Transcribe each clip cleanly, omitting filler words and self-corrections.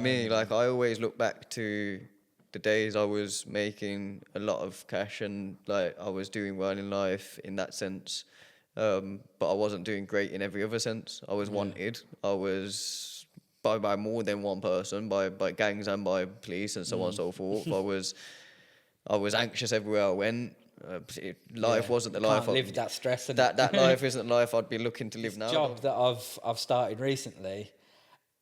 me, like, I always look back to the days I was making a lot of cash and, like, I was doing well in life in that sense. But I wasn't doing great in every other sense. I was wanted. I was by more than one person, by gangs and by police and so on and so forth. I was anxious everywhere I went. Life wasn't the life. Can't live that stress. And that life isn't the life I'd be looking to live now. Job that I've started recently,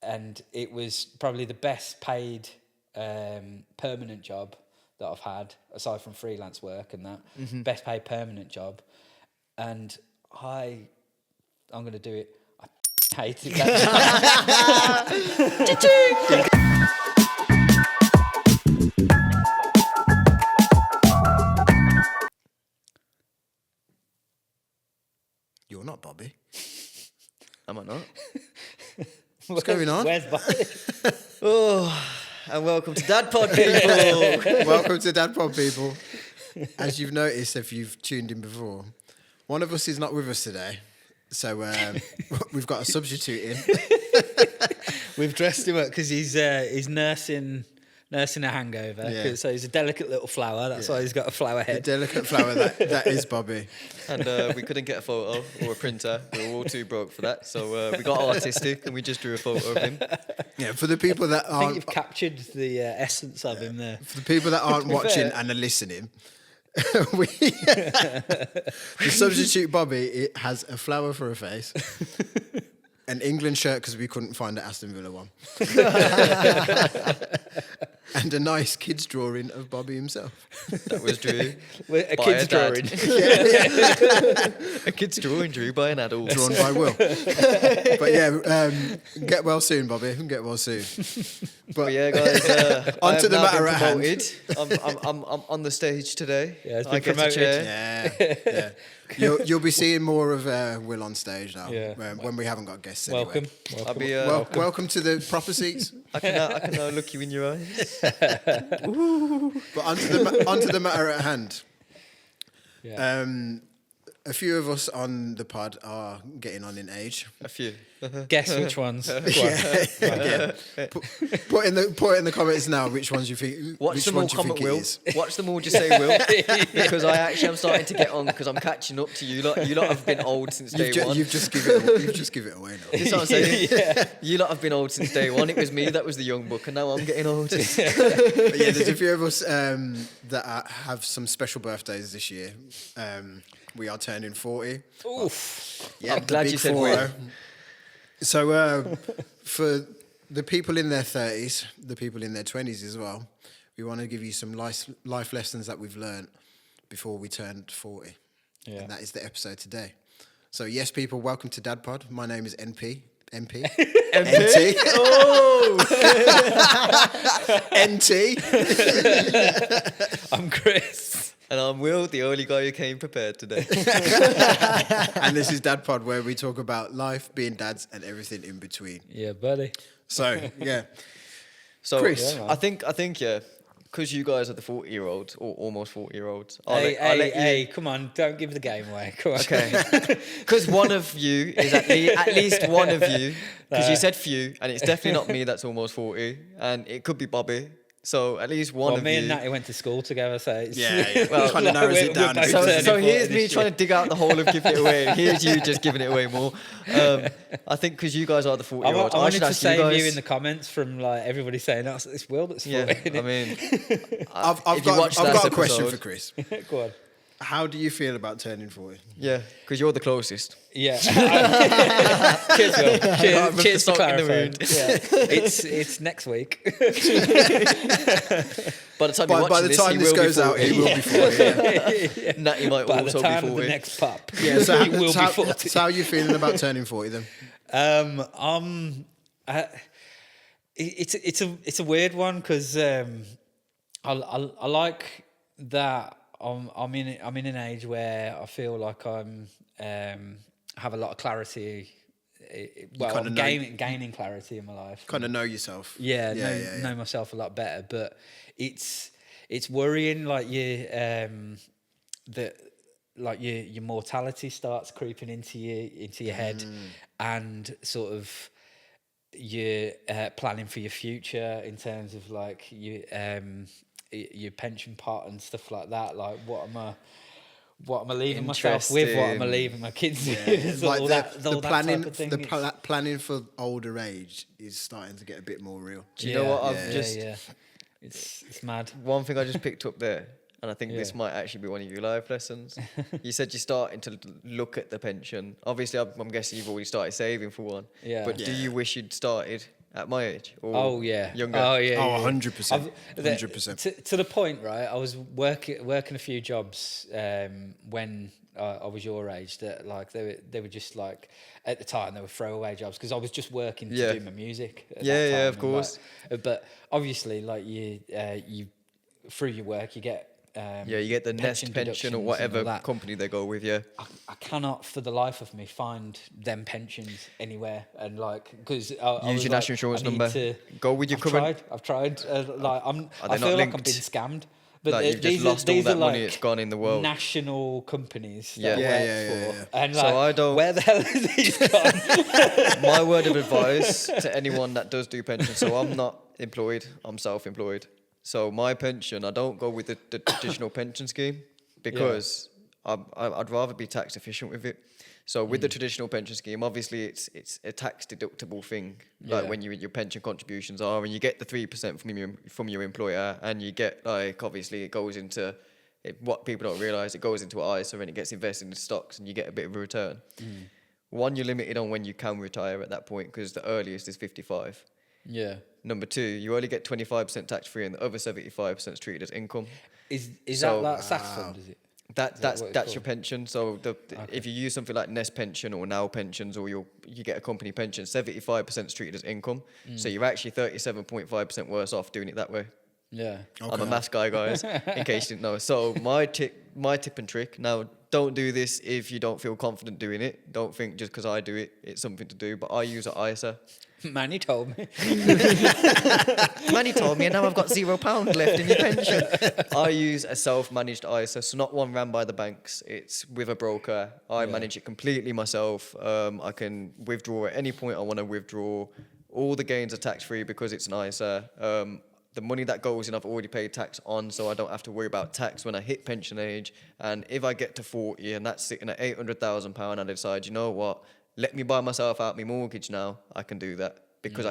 and it was probably the best paid permanent job that I've had, aside from freelance work and that. Best paid permanent job, and I'm going to do it. I hated that job. You're not Bobby. Am I not? What's going on? Where's Bobby? And welcome to DadPod, people. Welcome to DadPod, people. As you've noticed, if you've tuned in before, one of us is not with us today. So we've got a substitute in. We've dressed him up because he's nursing a hangover. Yeah. So he's a delicate little flower. That's why he's got a flower The head. delicate flower, that is Bobby. And we couldn't get a photo or a printer. We were all too broke for that. So we got artistic and we just drew a photo of him. Yeah, for the people that I think aren't, you've captured the essence of him there. for the people that aren't watching fair. and are listening, the substitute Bobby, it has a flower for a face, an England shirt because we couldn't find an Aston Villa one, and a nice kid's drawing of Bobby himself. That was drew A by kid's a dad. drawing. A kid's drawing drew by an adult. Drawn by Will. But yeah, get well soon, Bobby. Get well soon. But yeah, guys, On I to have the now matter been at hand. promoted. I'm on the stage today. Yeah, it's I been get a promoted. chair. Yeah. You'll be seeing more of Will on stage now. Yeah. When we haven't got guests. Welcome. I'll be. Welcome to the proper seats. I can now look you in your eyes. But onto the matter at hand. Yeah. A few of us on the pod are getting on in age. A few. Guess which ones. Go on. Again, put in the comments now which ones you think. Watch which them all ones you comment think it Will. is. Watch them all just say Will. Because I actually am starting to get on because I'm catching up to you lot. You lot have been old since day one. You've just give it away now. That's what I'm saying. Yeah. You lot have been old since day one. It was me that was the young buck and now I'm getting old. But yeah, there's a few of us that have some special birthdays this year. We are turning 40. Oof. Yeah, I'm glad the big you said 40. Will. So for the people in their 30s, the people in their 20s as well, we want to give you some life lessons that we've learned before we turned 40. Yeah. And that is the episode today. So yes, people, welcome to DadPod. My name is NP. NT. Oh! NT. I'm Chris. And I'm Will, the only guy who came prepared today. And this is DadPod, where we talk about life, being dads, and everything in between. Yeah, buddy. So, yeah. So Chris. yeah, I think because you guys are the 40-year-olds or almost 40-year-olds. Hey, come on, don't give the game away. Come on. Okay. Because one of you is at least one of you. Because you said few, and it's definitely not me that's almost 40, and it could be Bobby. So at least one Well, of me you. and Natty went to school together, so it's, Yeah. Well, kind of narrows it down. both a bit. turning So 40 here's me this trying year. to dig out the whole of giving it away. And here's you just giving it away more. I think because you guys are the I 40-year-olds, I wanted should to ask you save guys. you in the comments from like everybody saying that's it's Will that's 40. Yeah, I mean, I've if you watch got last a question episode- for Chris. Go on. How do you feel about turning 40? yeah, because you're the closest. Yeah. Cheers, Will. With the Cheers for sock in the clarifying. wound. Yeah. It's next week. By the time you watch By the this, time he this will be goes out, 40. he will be 40. Yeah. Natty might By the also time be of 40. the next pup. Yeah, so he will be 40. So how are you feeling about turning 40 then? It's a weird one because I like that I'm in an age where I feel like I'm have a lot of clarity. Well, I'm gaining clarity in my life. Kind of know yourself. Yeah, know myself a lot better. But it's worrying, like that like your mortality starts creeping into your head, and sort of you're planning for your future in terms of like your pension pot and stuff like that. Like, what am I leaving myself with? What am I leaving my kids with? Like all that planning, type of thing. planning for older age is starting to get a bit more real. Do you know what It's mad. One thing I just picked up there, and I think this might actually be one of your life lessons. You said you're starting to look at the pension. Obviously, I'm guessing you've already started saving for one. Yeah. But do you wish you'd started at my age or younger? Oh yeah. Oh, 100%. 100%. To the point, right? I was working a few jobs when I was your age. That like they were just like at the time they were throwaway jobs because I was just working to do my music. At that time, of course. Like, but obviously, like you through your work, you get. You get the Nest pension or whatever company they go with. I cannot for the life of me find them pensions anywhere, and like because use your national insurance number. Go with your current. I've tried. Like I like feel like I'm being scammed. But like you've just lost all that money that's gone in the world. National companies. Yeah. And so like, I don't. Where the hell is these gone? My word of advice to anyone that does do pension. So I'm not employed. I'm self-employed. So my pension, I don't go with the traditional pension scheme because I'd rather be tax efficient with it. So with the traditional pension scheme, obviously it's a tax deductible thing, like when your pension contributions are, and you get the 3% from your employer, and you get like obviously it goes into what people don't realise, it goes into an ISA and it gets invested in stocks, and you get a bit of a return. One, you're limited on when you can retire at that point because the earliest is 55. Yeah. Number two, you only get 25% tax free, and the other 75% is treated as income. Is So- that like SAF fund? Is it? That's your pension. So if you use something like Nest pension or Now pensions, or you get a company pension, 75% is treated as income. So you're actually 37.5% worse off doing it that way. Yeah. I'm a maths guy, guys, in case you didn't know. So my tip and trick. Now, don't do this if you don't feel confident doing it. Don't think just because I do it, it's something to do. But I use an ISA. Manny told me. Manny told me, and now I've got £0 left in your pension. I use a self-managed ISA, so not one ran by the banks. It's with a broker. I manage it completely myself. I can withdraw at any point I want to withdraw. All the gains are tax-free because it's an ISA. The money that goes in, I've already paid tax on, so I don't have to worry about tax when I hit pension age. And if I get to 40 and that's sitting at £800,000, and I decide, you know what, let me buy myself out my mortgage now, I can do that. Because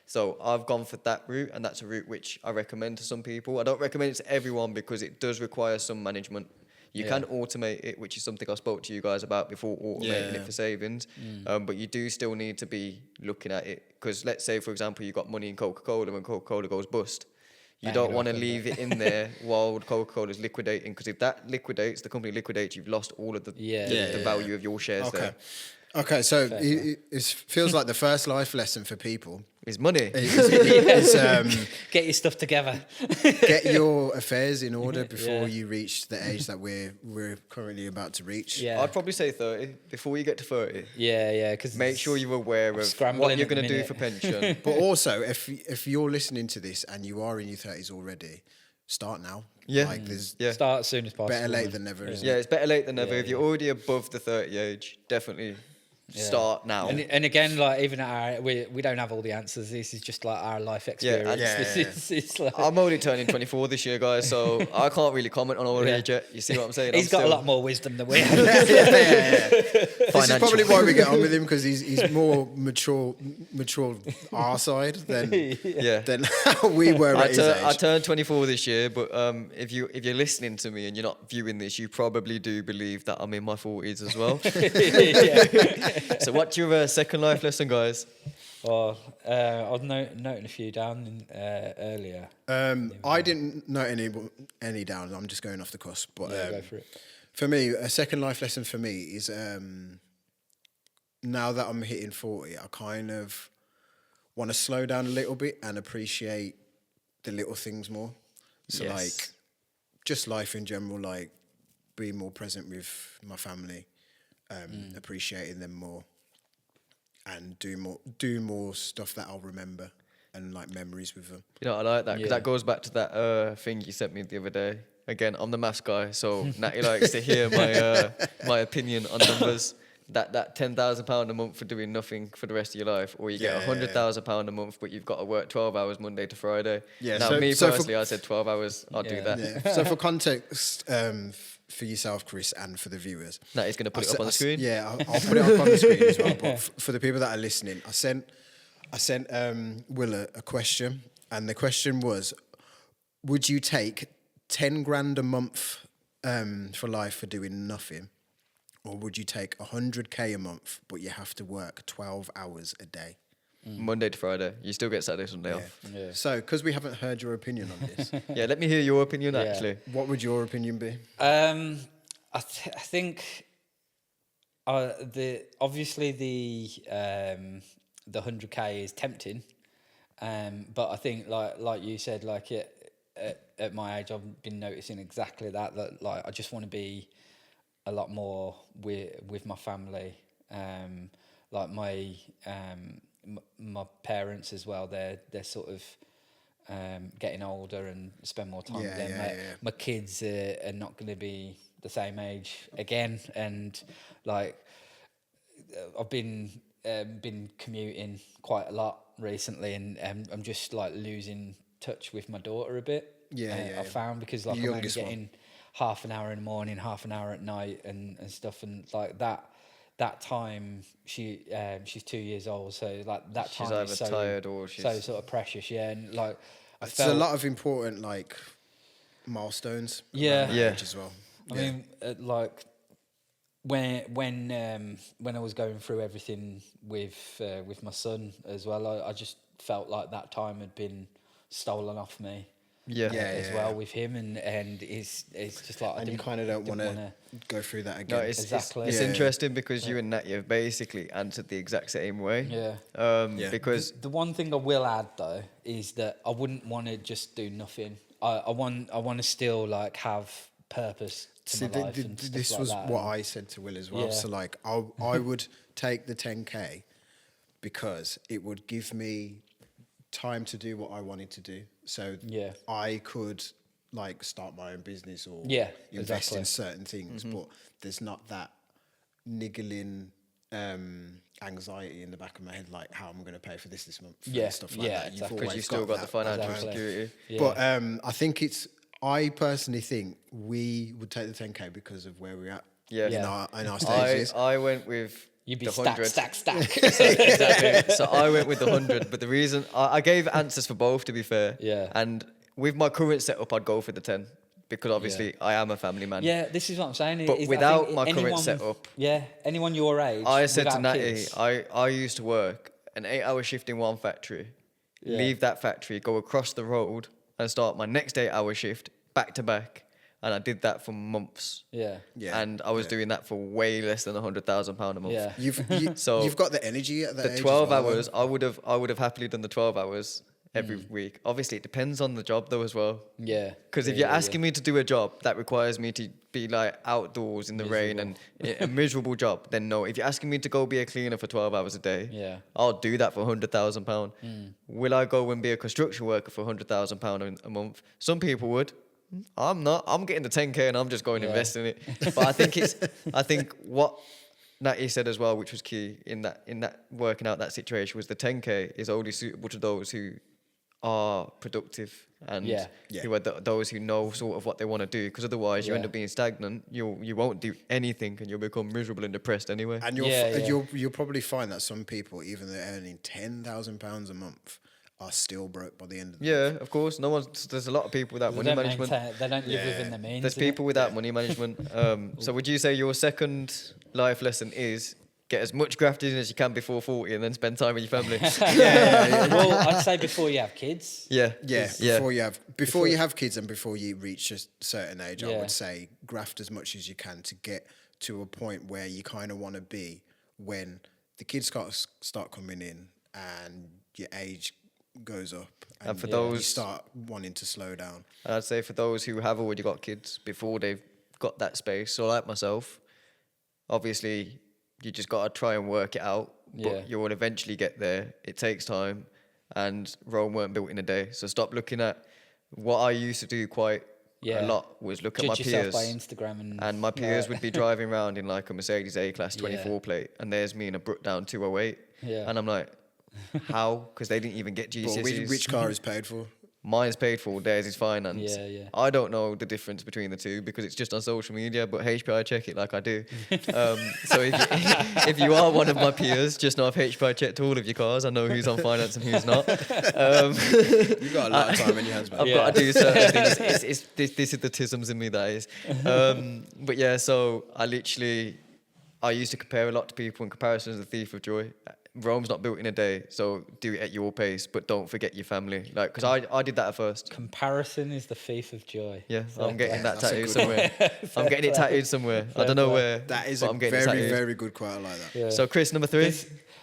so I've gone for that route, and that's a route which I recommend to some people. I don't recommend it to everyone because it does require some management. You can automate it, which is something I spoke to you guys about before, automating it for savings. But you do still need to be looking at it, because let's say, for example, you got money in Coca-Cola and Coca-Cola goes bust. You don't want to leave it in there while Coca-Cola is liquidating, because if that liquidates, the company liquidates, you've lost all of the value of your shares there. Okay, so it feels like the first life lesson for people is money. is Get your stuff together. get your affairs in order before you reach the age that we're currently about to reach. Yeah. I'd probably say 30 before you get to 30. Yeah. Because Make sure you're aware of what you're going to do for pension. But also, if you're listening to this and you are in your 30s already, start now. Yeah. Like there's start as soon as possible. better late than never. Isn't Yeah, it? it's better late than never. If you're already above the 30 age, definitely start now. And again, like even at we don't have all the answers. This is just like our life experience. It's like, I'm only turning 24 this year, guys, so I can't really comment on all age yet. You see what I'm saying? He's got a lot more wisdom than we have. This is probably why we get on with him, because he's more mature our side than how we were at his age. I turned 24 this year, but if you're listening to me and you're not viewing this, you probably do believe that I'm in my 40s as well. So what's your second life lesson, guys? Well, I was noting a few down earlier. I didn't note any down. I'm just going off the cuss. But go for it. For me, a second life lesson for me is now that I'm hitting 40, I kind of want to slow down a little bit and appreciate the little things more. So like just life in general, like being more present with my family, appreciating them more, and do more stuff that I'll remember and like memories with them. You know, I like that, because that goes back to that thing you sent me the other day. Again, I'm the maths guy, so Natty likes to hear my opinion on numbers. that £10,000 a month for doing nothing for the rest of your life, or you get £100,000 a month, but you've got to work 12 hours Monday to Friday. Yeah, Now, me personally, I said 12 hours. I'll do that. Yeah. So for context, for yourself, Chris, and for the viewers, That is going to put it up on the screen. Yeah, I'll put it up on the screen as well. But for the people that are listening, I sent Will a question, and the question was, would you take 10 grand a month for life for doing nothing? Or would you take 100k a month, but you have to work 12 hours a day? Monday to Friday. You still get Saturday, Sunday off. Yeah. So, because we haven't heard your opinion on this, Yeah, let me hear your opinion, actually. what would your opinion be? I think obviously the 100k is tempting, but I think like you said, like at my age, I've been noticing exactly that like I just want to be a lot more with my family, like my parents as well. They're sort of getting older and spend more time with them. My kids are not going to be the same age again, and like I've been commuting quite a lot recently, and I'm just like losing touch with my daughter a bit. I found, because like I'm only getting half an hour in the morning, half an hour at night, and stuff, and like that time she's 2 years old, so like that She's time either is so tired or she's so sort of precious, and like It's a lot of important like milestones. around that age as well. I mean, like when I was going through everything with my son as well, I just felt like that time had been stolen off me. As well with him, and it's just like, and you kind of don't want to go through that again. No, it's Exactly. It's interesting because you and Natty have basically answered the exact same way. Because the one thing I will add though is that I wouldn't want to just do nothing. I want to still like have purpose to my life. And stuff this like was that. what I said to Will as well. Yeah. So like I would take the 10k because it would give me time to do what I wanted to do. So I could like start my own business or invest in certain things, but there's not that niggling anxiety in the back of my head, like how am I going to pay for this month? And stuff like that. Exactly. because you still got the financial security. But I think I personally think we would take the 10k because of where we're at in our stages. I went with You'd be the stack. 100. Exactly. So I went with the 100, but the reason I gave answers for both, to be fair. Yeah. And with my current setup, I'd go for the 10 because obviously I am a family man. Yeah, this is what I'm saying. But is without my current setup, anyone your age, I said to without Natty, kids, I used to work an 8-hour shift in one factory, leave that factory, go across the road, and start my next 8-hour shift back to back. And I did that for months. And I was doing that for way less than £100,000 a month. Yeah. You've got the energy at that age. The 12 as well, hours, I would have happily done the 12 hours every week. Obviously, it depends on the job though as well. Yeah. Because if you're asking me to do a job that requires me to be like outdoors in the rain and a miserable job, then no. If you're asking me to go be a cleaner for 12 hours a day, I'll do that for £100,000. Will I go and be a construction worker for £100,000 a month? Some people would. I'm not. I'm getting the 10k and I'm just going to invest in it. But I think what Natty said as well, which was key in that working out that situation, was the 10k is only suitable to those who are productive and who are those who know sort of what they want to do. Because otherwise, you end up being stagnant. You won't do anything and you'll become miserable and depressed anyway. And you'll probably find that some people, even though they're earning £10,000 a month, are still broke by the end of the month. Of course. There's a lot of people without money management. They don't live within their means. There's people without money management. So would you say your second life lesson is get as much grafting as you can before 40 and then spend time with your family? Well, I'd say before you have kids. Before you have kids and before you reach a certain age, I would say graft as much as you can to get to a point where you kind of want to be when the kids start coming in and your age goes up and for those, you start wanting to slow down. I'd say for those who have already got kids before they've got that space, so like myself, obviously you just got to try and work it out, but you will eventually get there. It takes time and Rome weren't built in a day. So stop looking at what I used to do quite Yeah. a lot was look at Judge my yourself peers. by Instagram And my peers yeah. would be driving around in like a Mercedes A-Class 24 Yeah. plate, and there's me in a Brook Down 208. Yeah. And I'm like, how? Because they didn't even get But GCSEs. which car is paid for? Mine's paid for, theirs is finance. Yeah, yeah. I don't know the difference between the two because it's just on social media, but HPI check it like I do. So if you are one of my peers, just know I've HPI checked all of your cars. I know who's on finance and who's not. You've got a lot of time in your hands, man. I've got to do certain things. This is the tisms in me, that is. But yeah, so I used to compare a lot to people, and comparison is the thief of joy. Rome's not built in a day, so do it at your pace, but don't forget your family. Like, because I did that at first. Comparison is the thief of joy. Yeah, I'm getting that That's a tattooed good somewhere. I'm getting it tattooed somewhere. I don't know where. That is but a I'm getting it very, tattooed. very good quote. I like that. Yeah. So Chris, number 3.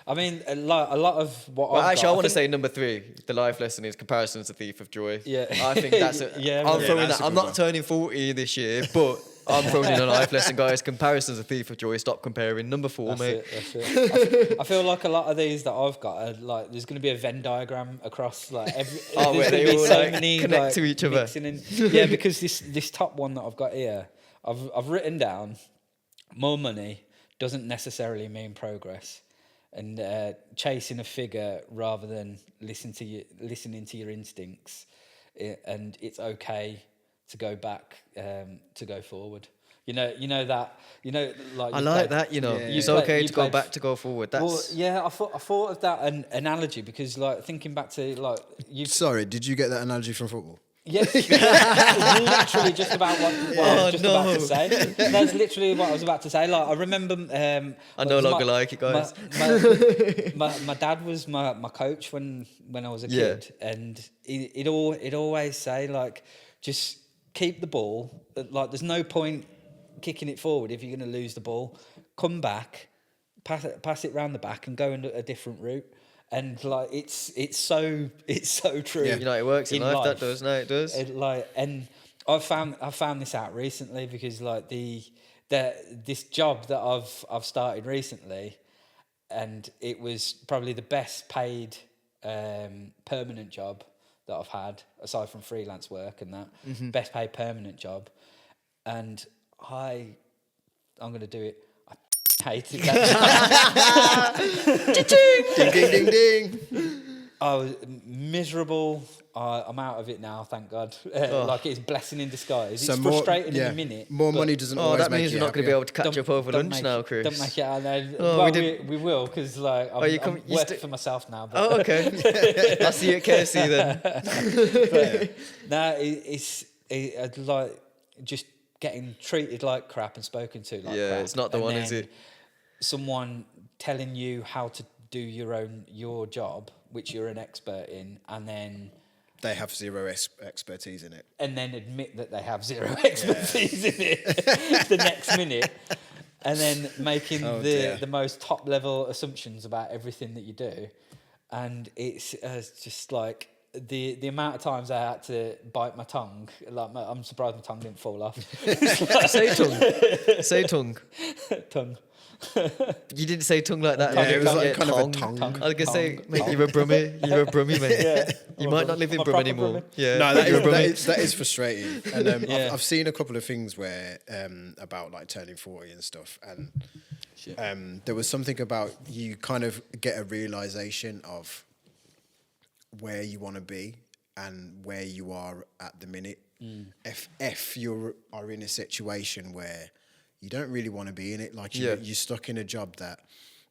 I mean, a lot of what Well, I've actually, got, I want to think- say number 3. The life lesson is comparison is the thief of joy. Yeah. I think that's it. Yeah, I'm yeah, throwing that's that. a I'm good not one. turning 40 this year, but I'm throwing in a life lesson, guys. Comparison is a thief of joy. Stop comparing. Number 4, That's mate. it, that's it. I feel like a lot of these that I've got are like there's going to be a Venn diagram across like every. Oh, there's where gonna they be all, so like, many, connect like, to each other. mixing in. Yeah, because this top one that I've got here, I've written down more money doesn't necessarily mean progress, and chasing a figure rather than listening to your instincts, and it's okay to go back, to go forward. You know that. Like I you like played- that. you It's play- okay you to go played- back to go forward. That's Well, yeah, I thought of that analogy because, like, thinking back to like you. Sorry, did you get that analogy from football? Yes, literally just about what I was just no. about to say. That's literally what I was about to say. Like, I remember. I no longer like it, guys. My dad was my coach when I was a Yeah. kid, and he'd always say, like, just keep the ball. Like, there's no point kicking it forward if you're going to lose the ball. Come back, pass it round the back, and go in a different route. And like it's so true. Yeah. You know, it works in life. That does. No, it does. And I found this out recently because like this job that I've started recently, and it was probably the best paid permanent job that I've had aside from freelance work and that. Best paid permanent job, and I'm going to do it. I hated that. Ding, ding, ding, ding. I was miserable. I'm out of it now, thank God. Like it's blessing in disguise. It's frustrating in a minute. More but money doesn't Oh, always that make means you we're not going to be happier. able to catch up over lunch now, Chris. Don't make it out there. Oh, Well, we we will, because like I'm you working for myself now. But, Oh, okay. I'll see you at KFC then. I'd like just getting treated like crap and spoken to like Yeah, crap. it's not the And one, is then it? Someone telling you how to do your job, which you're an expert in, and then They have zero expertise in it. admit that they have zero expertise in it the next minute, and then making dear. the most top level assumptions about everything that you do, and it's just like the amount of times I had to bite my tongue. Like I'm surprised my tongue didn't fall off. Say tongue. Say tongue. Tongue. You didn't say tongue like that. Yeah, did it you? was like Yeah, kind of a tongue. tongue. I was gonna say, Tongue. mate, you're a brummie. You're a brummie, mate. Yeah. You might not live in I'm a Brum proper anymore. brummie. Yeah. No, you're a brummie. that is frustrating. And Yeah. I've seen a couple of things where about like turning 40 and stuff, and there was something about you kind of get a realization of where you want to be and where you are at the minute. If you are in a situation where you don't really want to be in it, like you're stuck in a job that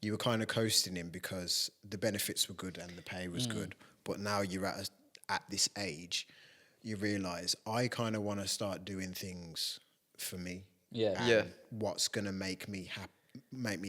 you were kind of coasting in because the benefits were good and the pay was good, but now you're at this age, you realize I kind of want to start doing things for me. Yeah. And Yeah. what's gonna make me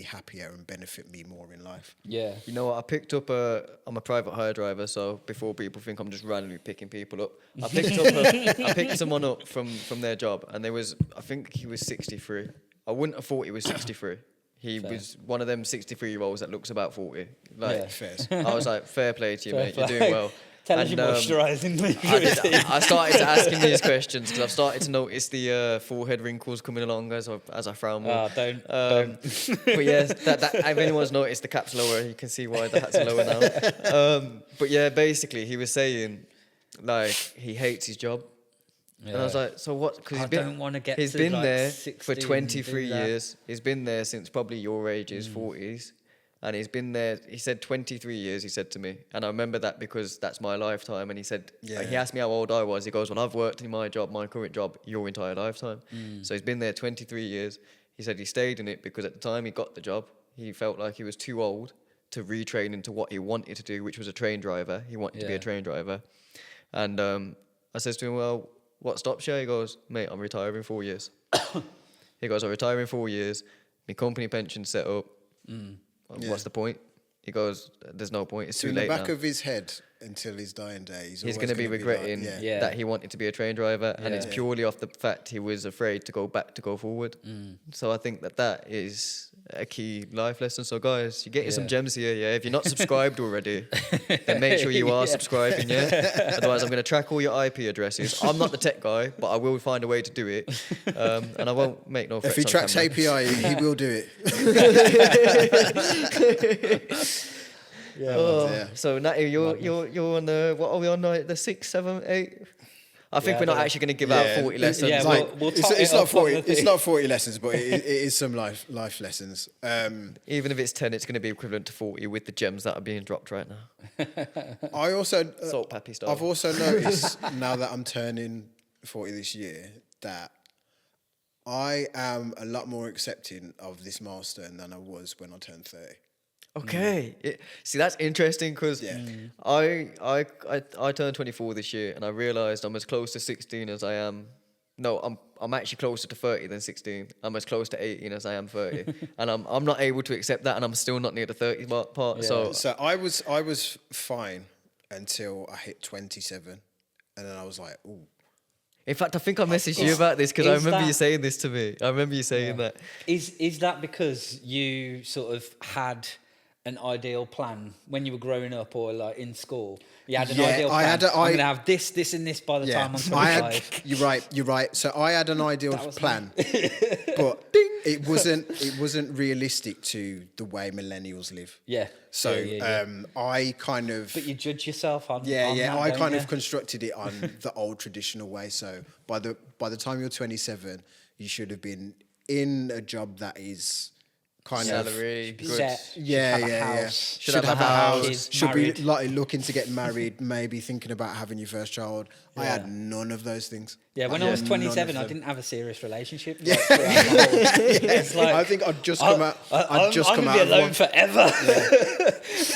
happier and benefit me more in life. Yeah. You know what? I picked up I'm a private hire driver, so before people think I'm just randomly picking people up, I picked someone up from their job, and I think he was 63. I wouldn't have thought he was 63. He Fair. was one of them 63-year-olds that looks about 40. Like, Yeah. Fairs. I was like, fair play to you, Fair mate. play. You're doing well. Tell us And, your moisturising I started to ask him these questions because I've started to notice the forehead wrinkles coming along as I frown more. Don't. But yes, that if anyone's noticed the cap's lower, you can see why the hat's lower now. But yeah, basically he was saying like he hates his job. And I was like, so what? Because I don't want to get he's to been like there 60 for and 23 do that. years. He's been there since probably your age, his Mm. 40s. And he's been there, he said 23 years, he said to me. And I remember that because that's my lifetime. And he said, he Yeah. asked me how old I was. He goes, well, I've worked in my job, my current job, your entire lifetime. So he's been there 23 years. He said he stayed in it because at the time he got the job, he felt like he was too old to retrain into what he wanted to do, which was a train driver. He wanted to be a Yeah. train driver. And I says to him, well, what stops you? He goes, mate, I'm retiring in 4 years. He goes, I'll retire in 4 years. My company pension's set up. What's the point? He goes, there's no point. It's So too in the late back now. of his head until his dying day, He's always going to be gonna regretting like, Yeah. that he wanted to be a train driver, and it's Yeah. purely off the fact he was afraid to go back to go forward. So I think that is a key life lesson. So guys, you're getting some Yeah. gems here, yeah? If you're not subscribed already, then make sure you are Yeah. subscribing, yeah? Otherwise, I'm going to track all your IP addresses. I'm not the tech guy, but I will find a way to do it, and I won't make no If threats he on tracks camera. API, he will do it. Oh, yeah. so Natty, you're on the, what are we on, like the 6, 7, 8? I think Yeah, we're I not don't- actually going to give out 40 lessons. Yeah, Like, we'll it's, top it's it not up 40. on the It's thing. not 40 lessons, but it is some life lessons. Even if it's 10, it's going to be equivalent to 40 with the gems that are being dropped right now. I also Salt Pappy style. I've also noticed now that I'm turning 40 this year that I am a lot more accepting of this milestone than I was when I turned 30. Okay. See, that's interesting because Yeah. I turned 24 this year and I realised I'm as close to 16 as I am. No, I'm actually closer to 30 than 16. I'm as close to 18 as I am 30, and I'm not able to accept that, and I'm still not near the 30 part. So So I was fine until I hit 27, and then I was like, ooh. in fact, I think I messaged you about this because I is remember you that- saying this to me. I remember you saying that. Is that because you sort of had an ideal plan when you were growing up or like in school? You had an Yeah, ideal I plan. had a- I'm I- going to have this, and this by the time I'm 25. I had. You're right. So I had an ideal That was plan, but it wasn't realistic to the way millennials live. Yeah. So Yeah. I kind of But you judge yourself on. yeah. on that, I don't kind you? of constructed it on the old traditional way. So by the time you're 27, you should have been in a job that is kind of Salary, good. Set, yeah, should have a yeah. house, Should have a house. kids, Should married. be like looking to get married. Maybe thinking about having your first child. I Yeah. had none of those things. Yeah, when Like, I was none 27, of I them. didn't have a serious relationship. Like, throughout my whole- It's like, I think I'd just come out. I'd just I'm come gonna out be of alone one. forever.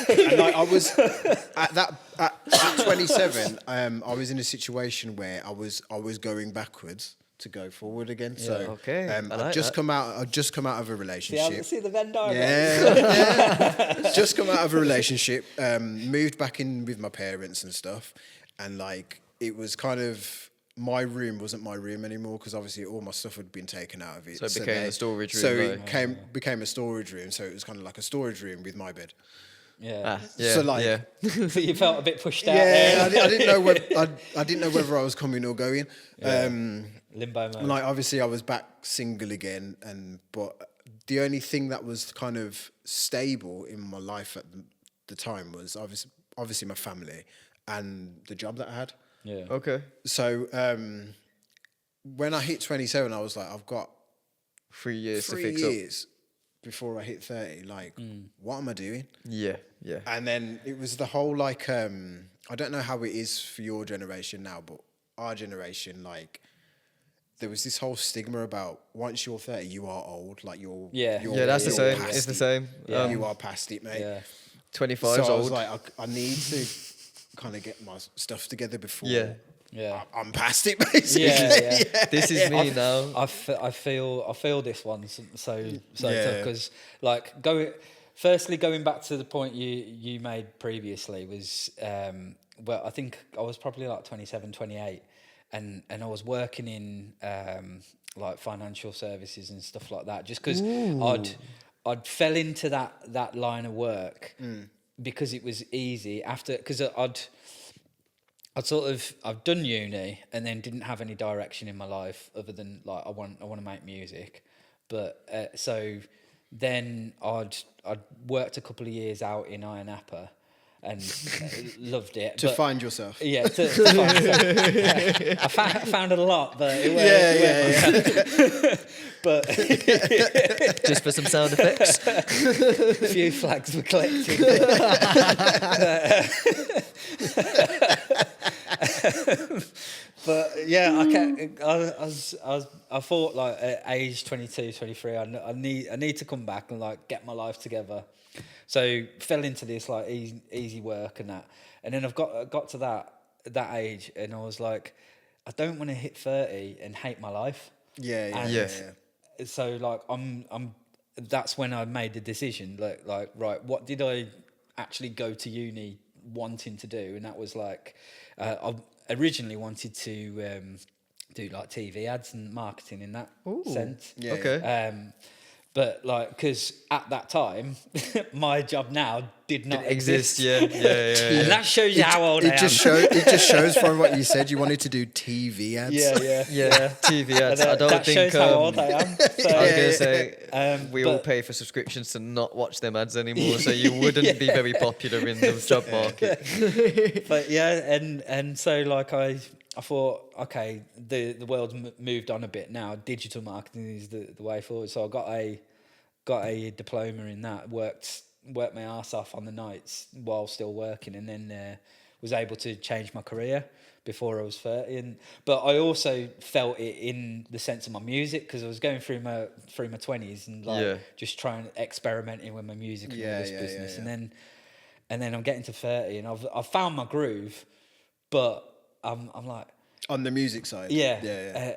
And like I was at 27. I was in a situation where I was going backwards to go forward again. So Okay, I I'd like just that. come out. I'd just come out of a See, relationship. see the Venn diagram. Yeah. Just come out of a relationship, moved back in with my parents and stuff, and like it was kind of my room wasn't my room anymore because obviously all my stuff had been taken out of it. So it became a storage room, So like- it became a storage room. So it was kind of like a storage room with my bed. Yeah. Yeah, So, like- yeah. So you felt a bit pushed out Yeah, there. I didn't know I didn't know whether I was coming or going. Limbo mode. Like obviously I was back single again, but the only thing that was kind of stable in my life at the time was obviously my family and the job that I had. yeah. Okay. So when I hit 27, I was like, I've got 3 years to 3 fix up. years before I hit 30. Like, what am I doing? Yeah, yeah. And then it was the whole like, I don't know how it is for your generation now, but our generation, like, there was this whole stigma about once you're 30, you are old. Like you're Yeah. Yeah, that's the you're same. past It's the it. same. Yeah. You are past it, mate. Yeah. 25 So's I was old. like, I need to kind of get my stuff together before Yeah. Yeah. I'm past it, basically. Yeah, yeah. This is me now. I feel this one so Yeah. because like going back to the point you made previously was well, I think I was probably like 27, 28 and I was working in like financial services and stuff like that just because I'd fell into that line of work because it was easy after because I've done uni and then didn't have any direction in my life other than like I want to make music, but so then I'd worked a couple of years out in Iron Appa, and loved it. To But- find yourself. Yeah, to find myself. I found it a lot, but it Yeah. But Just for some sound effects. a few flags were collected. But yeah, I thought like at age 22, 23, I need to come back and like get my life together. So fell into this like easy work and that, and then I've got to that age, and I was like, I don't want to hit 30 and hate my life. Yeah. So like I'm that's when I made the decision like right, what did I actually go to uni wanting to do? And that was like I originally wanted to do like TV ads and marketing in that sense. Yeah. Okay. But like, because at that time, my job now did not exist. Yeah. And that shows you how old I am. It just shows from what you said you wanted to do TV ads. Yeah. TV ads. I don't that think. shows how old I am. So, I was gonna say we all but- pay for subscriptions to not watch them ads anymore, so you wouldn't be very popular in the job market. But yeah, and so like I thought, okay, the world's moved on a bit now. Digital marketing is the way forward. So I got a diploma in that. Worked my ass off on the nights while still working, and then was able to change my career before I was 30. But I also felt it in the sense of my music, because I was going through my 20s and like just trying experimenting with my music and all this business, and then I'm getting to 30 and I've found my groove, but I'm like On the music side. yeah.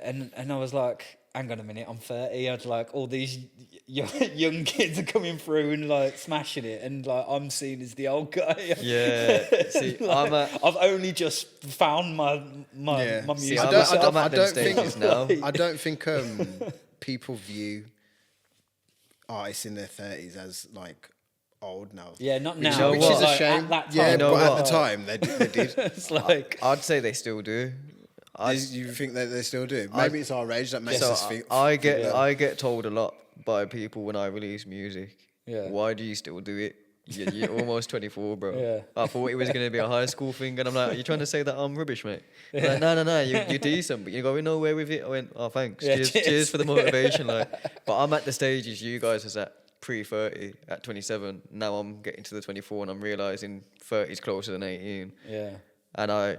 And I was like, hang on a minute, I'm 30. I'd like all these young kids are coming through and like smashing it, and like I'm seen as the old guy. Yeah. See, Like, I've only just found my Yeah. music. See, I'm at them don't stages think now. I don't think people view artists in their 30s as like old now. Yeah, not You now. know which what? is It's a like, shame. At that time, Yeah, You know but at what? the time they did. it's like I'd say they still do. You think that they still do? Maybe it's our age that makes So us think. I get told a lot by people when I release music. Yeah. Why do you still do it? You're almost 24, bro. Yeah. I thought it was going to be a high school thing, and I'm like, are you trying to say that I'm rubbish, mate? Like, no, you're decent, but you're going nowhere with it. I went, oh, thanks. Yeah, cheers for the motivation. Like, but I'm at the stages you guys was at pre-30, at 27. Now I'm getting to the 24, and I'm realising 30 is closer than 18. yeah. And I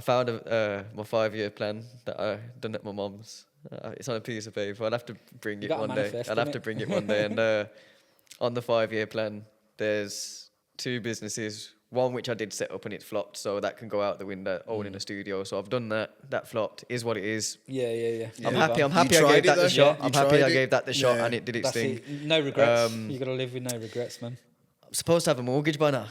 found my 5-year plan that I done at my mum's. It's on a piece of paper. I'll have to bring it got a one day. manifest, I'll have innit? to bring it one day. And on the 5-year plan, there's 2 businesses. One which I did set up and it flopped, so that can go out the window. Owning a studio, so I've done that. That flopped. Is what it is. Yeah. I'm Move happy. on. I'm happy. You I tried gave it that the though? shot. You I'm happy tried I it? gave that the shot Yeah. and it did its That's thing. it. No regrets. You got to live with no regrets, man. I'm supposed to have a mortgage by now.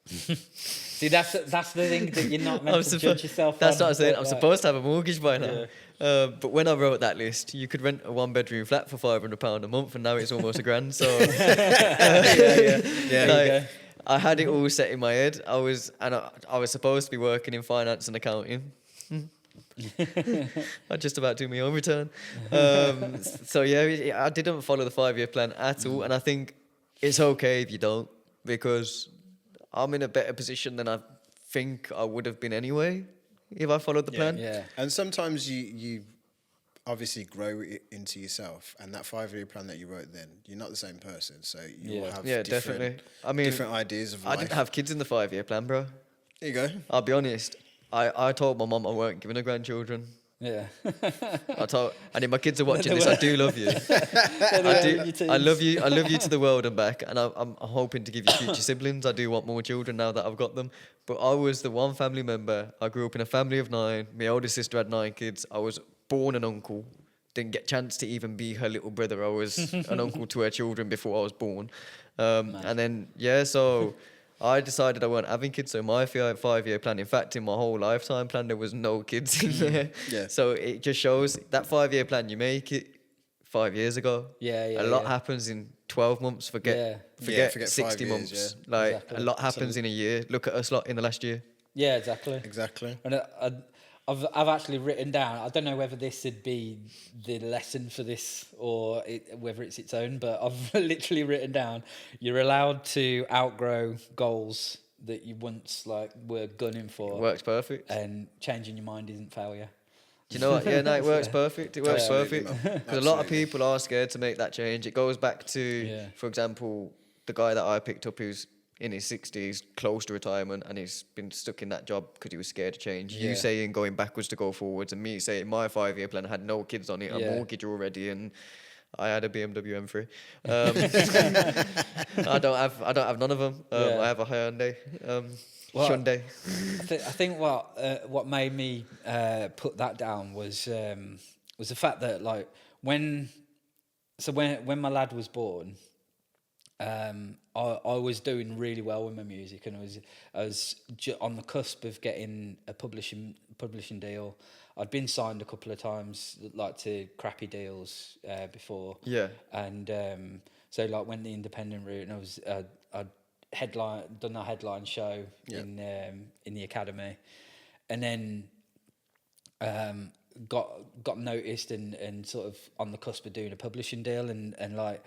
See, that's the thing that you're not meant to judge yourself That's on. what I'm saying. but, I'm like, supposed to have a mortgage by now. But when I wrote that list, you could rent a 1-bedroom flat for £500 a month, and now it's almost £1,000. So Yeah. There you go. I had it all set in my head. I was supposed to be working in finance and accounting. I just about do my own return. So yeah, I didn't follow the 5-year plan at all, and I think it's okay if you don't, because I'm in a better position than I think I would have been anyway if I followed the plan. Yeah. And sometimes you obviously grow it into yourself, and that 5-year plan that you wrote then, you're not the same person, so you will have Yeah, different, definitely. I mean, different ideas of I life. didn't have kids in the 5-year plan, bro. There you go. I'll be honest. I told my mum I weren't giving her grandchildren. Yeah. And if my kids are watching this, I do love you. I love you. I love you to the world and back. And I'm hoping to give you future siblings. I do want more children now that I've got them. But I was the one family member. I grew up in a family of 9. My older sister had 9 kids. I was born an uncle. Didn't get a chance to even be her little brother. I was an uncle to her children before I was born. And then, so I decided I weren't having kids. So my 5-year plan, in fact, in my whole lifetime plan, there was no kids in there. Yeah. So it just shows that 5-year plan, you make it 5 years ago. Yeah, A lot happens in 12 months. Forget forget 60 5 years, months. Like Exactly. a lot happens in a year. Look at us lot in the last year. Yeah, exactly. Exactly. And I've actually written down. I don't know whether this would be the lesson for this or whether it's its own, but I've literally written down: you're allowed to outgrow goals that you once like were gunning for. It works perfect. And changing your mind isn't failure. Do you know what? Yeah, no, it works perfect. It works Absolutely, perfect. man. Because a lot of people are scared to make that change. It goes back to, for example, the guy that I picked up who's in his 60s, close to retirement, and he's been stuck in that job because he was scared to change. You saying going backwards to go forwards, and me saying my 5-year plan had no kids on it, a mortgage already, and I had a BMW M3. I don't have none of them. I have a Hyundai. Hyundai. I think what made me put that down was the fact that like when my lad was born, I was doing really well with my music, and I was on the cusp of getting a publishing deal. I'd been signed a couple of times, like to crappy deals before. Yeah. And so like went the independent route, and I'd done a headline show in the academy, and then got noticed and sort of on the cusp of doing a publishing deal, and like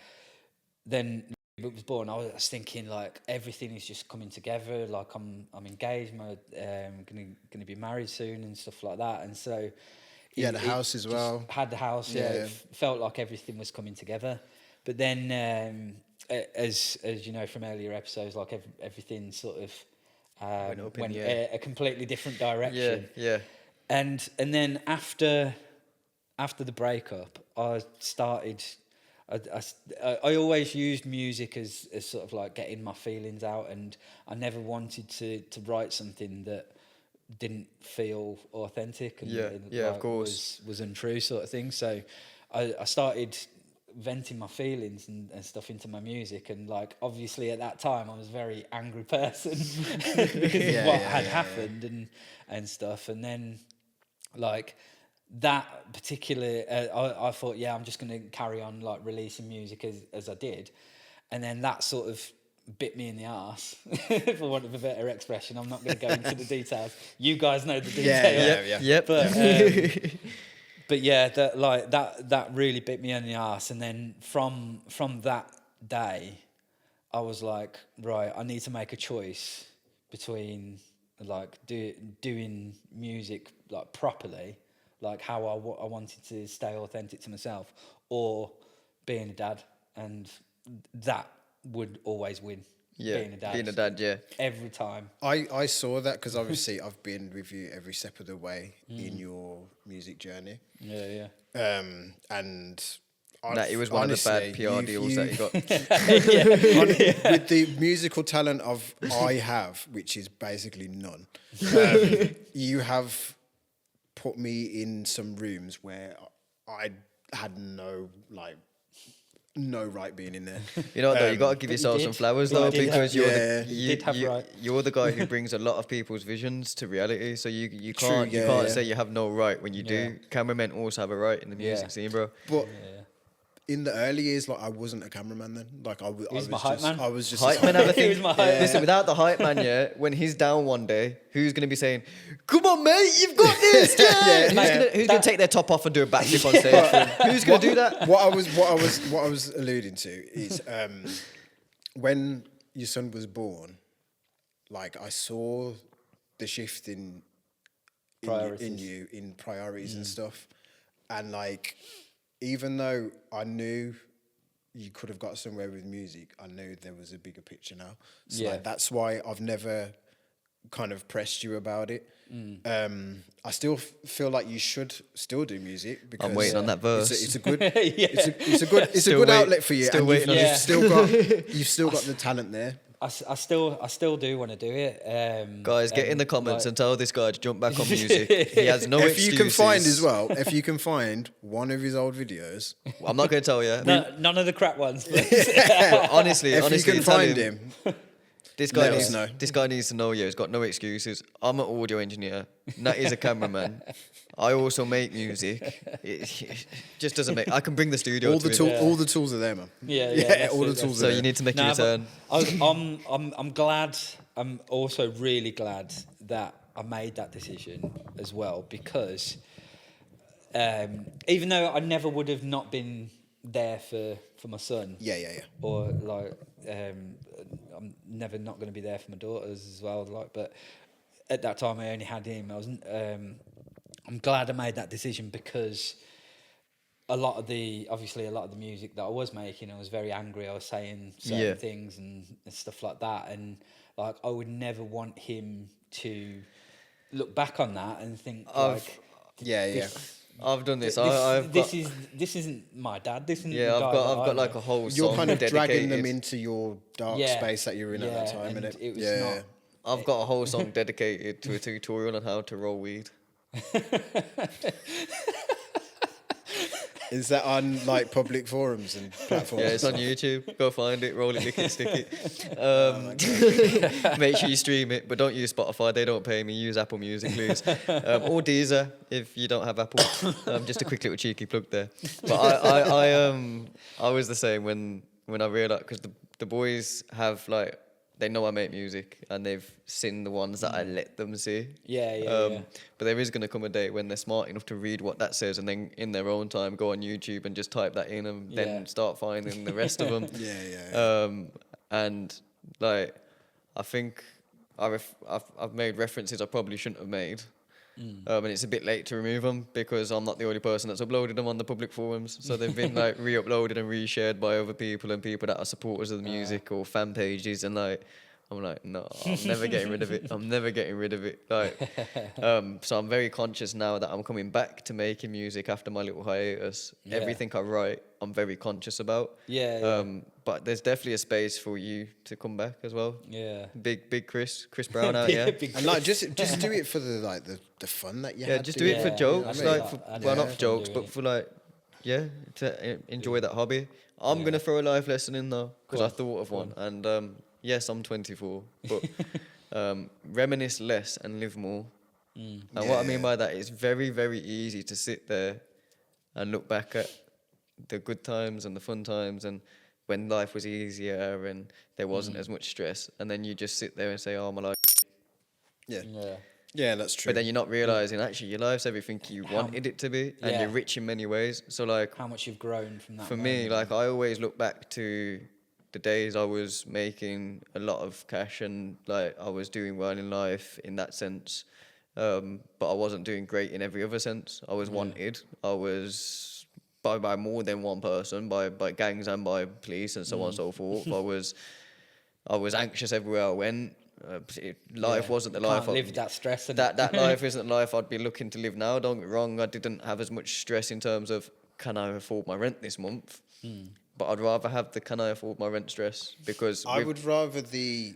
then it was born. I was thinking like everything is just coming together. Like I'm engaged. I'm gonna be married soon and stuff like that. And so the house as well. Had the house. Yeah, it felt like everything was coming together. But then, as you know from earlier episodes, like everything sort of went a completely different direction. Yeah. And then after the breakup, I started. I always used music as sort of like getting my feelings out, and I never wanted to write something that didn't feel authentic and like of course was untrue sort of thing. So I started venting my feelings and stuff into my music, and like obviously at that time I was a very angry person because of what had happened and stuff. And then like that particular I thought I'm just going to carry on like releasing music as I did, and then that sort of bit me in the arse for want of a better expression. I'm not going to go into the details, you guys know the details. But yeah, that really bit me in the arse. And then from that day I was like, right, I need to make a choice between like doing music like properly, like how I wanted to stay authentic to myself, or being a dad. And that would always win. Being a dad, every time. I saw that because obviously I've been with you every step of the way in your music journey. And it was one of the bad PR deals that you got. With the musical talent I have, which is basically none, you have put me in some rooms where I had no right being in there. You know what, though, you got to give yourself some flowers though, because you're the guy who brings a lot of people's visions to reality. So you can't say you have no right when you do. Cameramen also have a right in the music scene, bro. But in the early years, like I wasn't a cameraman then. Like I was just hype man have a thing. Listen, without the hype man, when he's down one day, who's gonna be saying, "Come on, mate, you've got this"? Who's gonna take their top off and do a backflip on stage? Who's gonna do that? What I was alluding to is when your son was born, like I saw the shift in you in priorities and stuff, and like. Even though I knew you could have got somewhere with music, I knew there was a bigger picture now. So like, that's why I've never kind of pressed you about it. I still feel like you should still do music because I'm waiting on that verse. It's a good it's a good outlet for you. Still waiting on you've still got the talent there. I still do want to do it. Guys, get in the comments and tell this guy to jump back on music. He has no excuses. If you can find one of his old videos. I'm not going to tell you. None of the crap ones. honestly, if you can find him. This guy needs to know, he's got no excuses. I'm an audio engineer. Nat is a cameraman. I also make music. It just doesn't make. I can bring the studio. All the tools are there, man. All the tools are there. So you need to make your return. I'm glad. I'm also really glad that I made that decision as well, because even though I never would have not been there for my son, Yeah. or like I'm never not going to be there for my daughters as well. Like, but at that time I only had him. I'm glad I made that decision, because a lot of the music that I was making, I was very angry. I was saying certain things and stuff like that, and like I would never want him to look back on that and think I've done this. This isn't my dad. This isn't Yeah, the I've guy got that I like know. a whole You're song kind of dragging them dedicated. into your dark Yeah, space that you're in at that time, and innit? it was Yeah. not. I've got a whole song dedicated to a tutorial on how to roll weed. Is that on like public forums and platforms? Yeah, it's on YouTube. Go find it, roll it, lick it, stick it. Make sure you stream it, but don't use Spotify. They don't pay me. Use Apple Music, please. Or Deezer if you don't have Apple. Just a quick little cheeky plug there. But I was the same when I realised, because the boys have like, they know I make music and they've seen the ones that I let them see. Yeah. But there is going to come a day when they're smart enough to read what that says and then in their own time go on YouTube and just type that in and then start finding the rest of them. And like, I think I've made references I probably shouldn't have made. And it's a bit late to remove them because I'm not the only person that's uploaded them on the public forums. So they've been like re-uploaded and reshared by other people and people that are supporters of the music or fan pages. And like, I'm like, no, I'm never getting rid of it. I'm never getting rid of it. Like, so I'm very conscious now that I'm coming back to making music after my little hiatus. Yeah. Everything I write, I'm very conscious about. But there's definitely a space for you to come back as well. Yeah. Big Chris Brown out here. And like just do it for the fun that you had. Just do it for jokes, I like really for, like- well, I not really jokes, do but it. for like, to enjoy that hobby. I'm gonna throw a life lesson in though, because I thought of one, and yes, I'm 24, but reminisce less and live more. And what I mean by that is very, very easy to sit there and look back at the good times and the fun times and when life was easier and there wasn't as much stress, and then you just sit there and say, oh, my life. Yeah, that's true. But then you're not realising actually your life's everything you wanted it to be, and you're rich in many ways. So like, how much you've grown from that. for me, like I always look back to the days I was making a lot of cash and like I was doing well in life in that sense, but I wasn't doing great in every other sense. I was wanted. I was by more than one person, by gangs and by police and so on and so forth. I was anxious everywhere I went. Life wasn't the life. Can't live that stress. That life isn't the life I'd be looking to live now. Don't get me wrong. I didn't have as much stress in terms of can I afford my rent this month, but I'd rather have the can I afford my rent stress, because I would rather the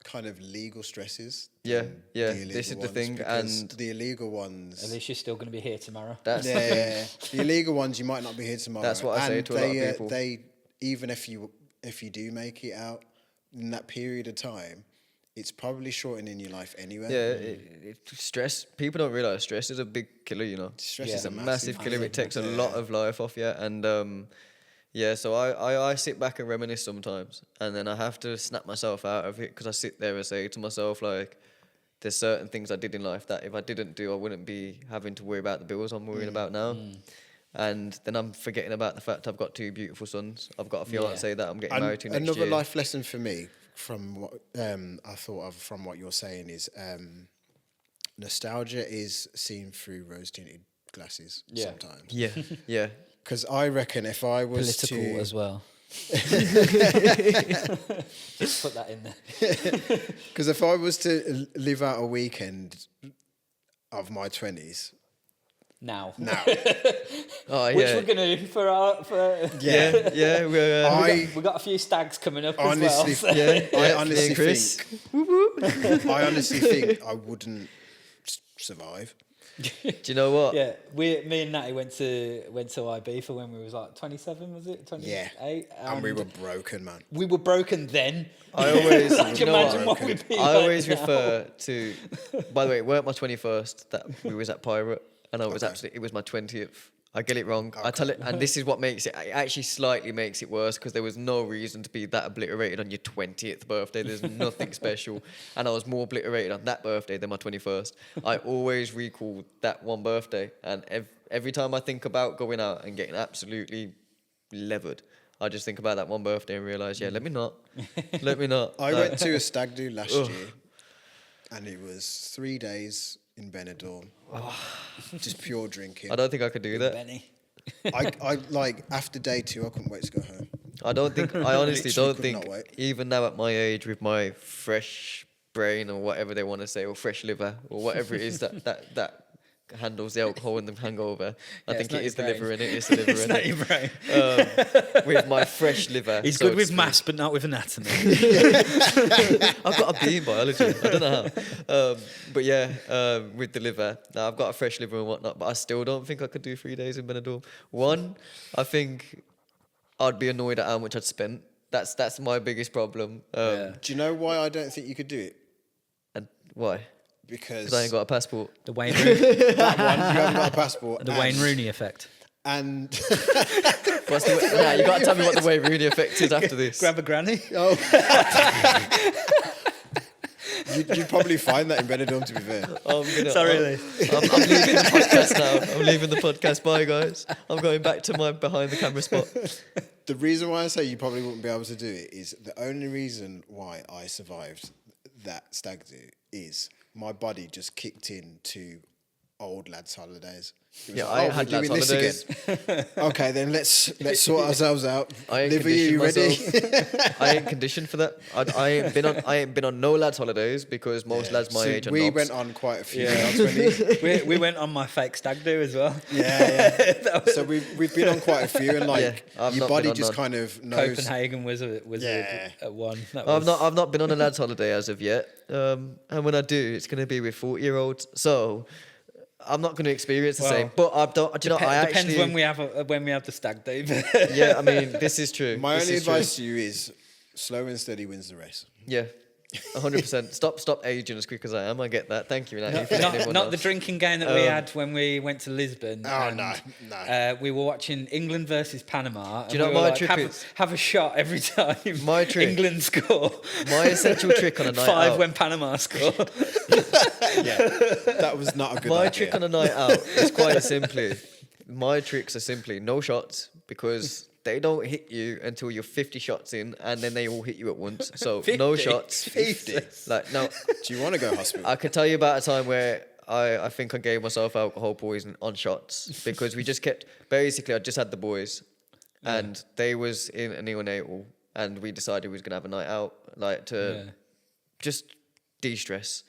kind of legal stresses. Yeah, than yeah. the illegal This is the ones, thing, because and the illegal ones. At least you're still going to be here tomorrow. That's The illegal ones, you might not be here tomorrow. That's what I say And to a lot of people. They even if you do make it out in that period of time, it's probably shortening your life anyway. Stress. People don't realize stress is a big killer. You know, Stress it's is a massive killer. It takes a yeah. lot of life off you, and so I sit back and reminisce sometimes, and then I have to snap myself out of it, because I sit there and say to myself like, there's certain things I did in life that if I didn't do, I wouldn't be having to worry about the bills I'm worrying about now. And then I'm forgetting about the fact I've got 2 beautiful sons. I've got a fiance that I'm getting married to next Another year. life lesson for me from what I thought of from what you're saying is nostalgia is seen through rose-tinted glasses sometimes. Yeah. Because I reckon if I was Political to... as well. Just put that in there. Because if I was to live out a weekend of my 20s... Now. Oh, yeah. Which we're going to do for our... Yeah. I we got a few stags coming up honestly, as well. I honestly Chris. think... I honestly think I wouldn't survive. Do you know what? Yeah, me and Natty went to IB for when we was like 27, was it? 28? Yeah. And we were broken, man. We were broken then. I always, Like, you know imagine what? what we'd be I like always now. refer to. By the way, it weren't my 21st that we was at Pirate, and I was it was my 20th. I get it wrong. I tell it, and this is what makes it actually slightly makes it worse because there was no reason to be that obliterated on your 20th birthday. There's nothing special, and I was more obliterated on that birthday than my 21st. I always recall that one birthday, and every time I think about going out and getting absolutely levered, I just think about that one birthday and realise, yeah, let me not. I went to a stag do last year, and it was 3 days in Benidorm, just pure drinking. I don't think I could do that. Benny. I like after day 2, I couldn't wait to go home. I honestly Literally don't could think, not wait. even now at my age with my fresh brain or whatever they want to say, or fresh liver or whatever it is that handles the alcohol and the hangover. I think it is the liver in it. It's the liver It's in not it. your brain. With my fresh liver. He's so good with to maths, but not with anatomy. I've got a B in biology. I don't know how. But yeah, with the liver. Now, I've got a fresh liver and whatnot, but I still don't think I could do 3 days in Benidorm. One, I think I'd be annoyed at how much I'd spent. That's my biggest problem. Yeah. Do you know why I don't think you could do it? And why? Because Because I ain't got a passport. The Wayne Rooney, that one, you haven't got a passport. the Wayne Rooney effect. And What's the nah, you got to tell me what the Wayne Rooney effect is after this. Grab a granny. oh, you'd probably find that in Benidorm, to be fair. Sorry, Lee. I'm leaving the podcast now. I'm leaving the podcast. Bye, guys. I'm going back to my behind the camera spot. The reason why I say you probably wouldn't be able to do it is the only reason why I survived that stag do is my body just kicked into old lads' holidays. It was Yeah, like, I we're had lads' doing this holidays. again. Okay, then let's sort ourselves out. I ain't Liv, are you conditioned ready? myself. I ain't conditioned for that. I ain't been on no lads' holidays because most lads my So age are we knobs. went on quite a few. Yeah. That's when We went on my fake stag do as well. yeah. So we've been on quite a few, and like I've your not been body on just none. kind of knows. Copenhagen was Yeah. at one. That I've was, not been on a lads' holiday as of yet. And when I do, it's going to be with 40-year-olds. So I'm not going to experience the same. But I don't. Do you know? I depends actually. when we have the stag do. Yeah, I mean, this is true. My This only is true. advice to you is slow and steady wins the race. Yeah, 100%. Stop aging as quick as I am. I get that. Thank you, Natalie, for letting everyone Not know. the drinking game that we had when we went to Lisbon. Oh, and, no. we were watching England versus Panama. Do you know and what we were my trip is? Have a shot every time. My trick- England score. My essential trick on a night 5 out. when Panama score. Yeah, that was not a good My idea. trick on a night out is quite simply. My tricks are simply no shots because they don't hit you until you're 50 shots in, and then they all hit you at once. So no 50? shots. 50. Like no, Do you want to go hospital? I could tell you about a time where I think I gave myself alcohol poison on shots because we just kept. Basically, I just had the boys, and they was in a neonatal, and we decided we was gonna have a night out, like to just de-stress.